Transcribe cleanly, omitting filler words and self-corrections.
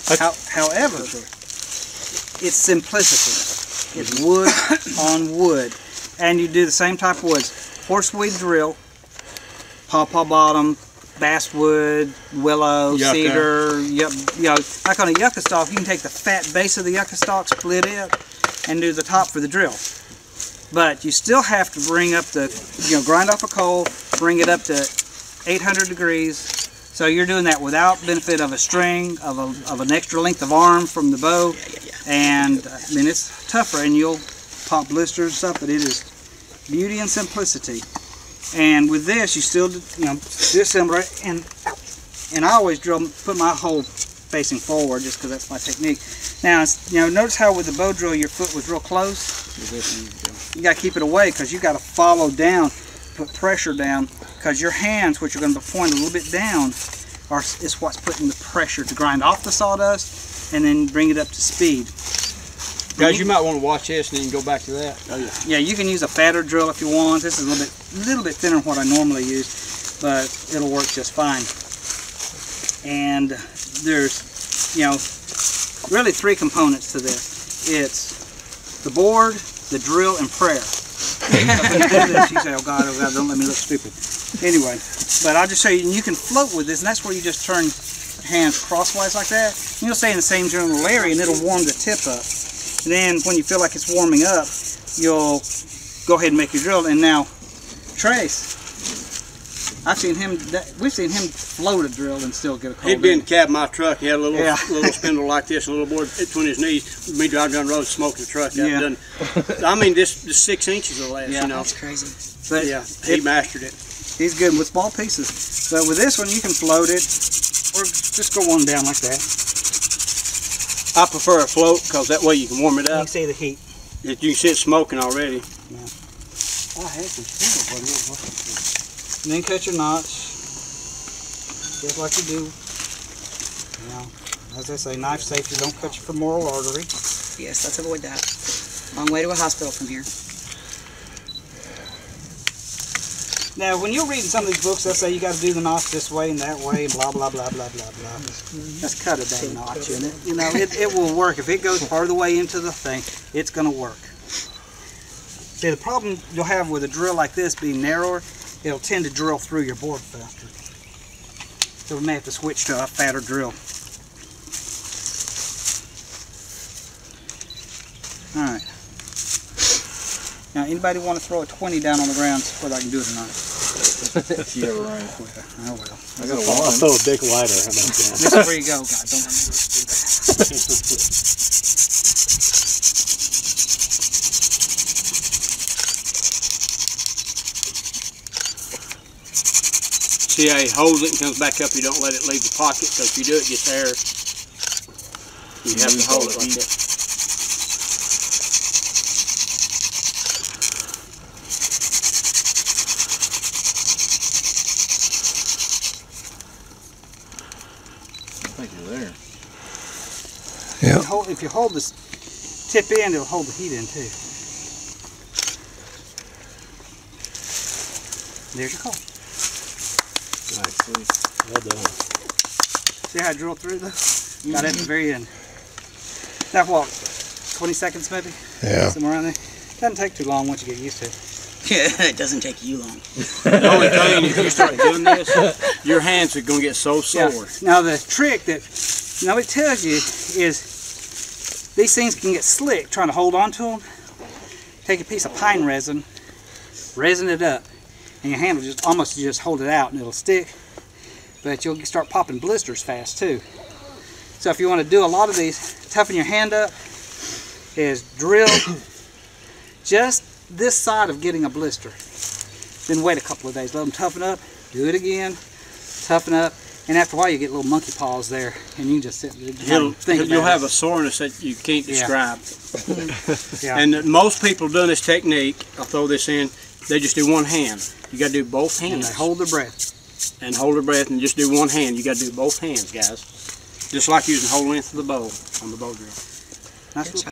However, it's simplicity. It's wood on wood. And you do the same type of woods. Horseweed drill, Paw Paw bottom, basswood, willow, yucca. Cedar, like on a yucca stalk, you can take the fat base of the yucca stalk, split it, and do the top for the drill. But you still have to bring up the, grind off a coal, bring it up to 800 degrees. So you're doing that without benefit of a string, of an extra length of arm from the bow. And I mean, it's tougher, and you'll pop blisters and stuff, but it is beauty and simplicity. And with this, you still, disassemble it, and I always put my hole facing forward just because that's my technique. Now, notice how with the bow drill your foot was real close. You got to keep it away because you got to follow down, put pressure down, because your hands, which are going to point a little bit down, is what's putting the pressure to grind off the sawdust and then bring it up to speed. Guys, you might want to watch this and then go back to that. Oh yeah. Yeah, you can use a fatter drill if you want. This is a little bit thinner than what I normally use, but it'll work just fine. And there's, really 3 components to this. It's the board, the drill, and prayer. When you do this, you say, oh God, don't let me look stupid. Anyway, but I'll just show you, and you can float with this, and that's where you just turn your hands crosswise like that. And you'll stay in the same general area, and it'll warm the tip up. And then when you feel like it's warming up, you'll go ahead and make your drill. And now, Trace, we've seen him float a drill and still get a cold. He'd be in the cab of my truck. He had a little spindle like this, a little board between his knees. Me driving down the road, smoking the truck. I mean, this 6 inches or less. That's crazy. But he mastered it. He's good with small pieces. But with this one, you can float it, or just go on down like that. I prefer a float because that way you can warm it up. You can see the heat. You can see it smoking already. Yeah. Oh, heck, and then cut your knots, just like you do. As I say, knife safety, don't cut your femoral artery. Yes, let's avoid that. Long way to a hospital from here. Now, when you're reading some of these books, they'll say you got to do the knots this way and that way, and blah, blah, blah, blah, blah, blah. Let's cut a dang notch in it. It will work. If it goes part of the way into the thing, it's going to work. See, the problem you'll have with a drill like this being narrower, it'll tend to drill through your board faster. So we may have to switch to a fatter drill. Alright. Now, anybody want to throw a 20 down on the ground whether I can do it or not? Yeah, right. Oh well. I'll throw a big lighter. How about that? This is where you go, guys. Don't let me do that. See how he holds it and comes back up. You don't let it leave the pocket because if you do, it gets air. You have to hold it like that. I think you're there. Yeah. If you hold this tip in, it'll hold the heat in too. There's your coal. Nice. Well done. See how I drilled through though? Got it at the very end. Now what? 20 seconds maybe? Yeah. Somewhere around there. Doesn't take too long once you get used to it. Yeah, it doesn't take you long. The only thing, if you start doing this, your hands are going to get so sore. Yeah. Now the trick that nobody tells you is these things can get slick trying to hold on to them. Take a piece of pine resin, resin it up, and your hand will just hold it out and it'll stick. But you'll start popping blisters fast too. So if you want to do a lot of these, toughen your hand up, is drill just this side of getting a blister. Then wait a couple of days, let them toughen up, do it again, toughen up, and after a while you get little monkey paws there, and you can just sit and think about it. You'll have a soreness that you can't describe. Yeah. And most people doing this technique, I'll throw this in, they just do one hand. You got to do both hands. And they hold their breath. And hold their breath and just do one hand. You got to do both hands, guys. Just like using the whole length of the bow on the bow drill. Nice little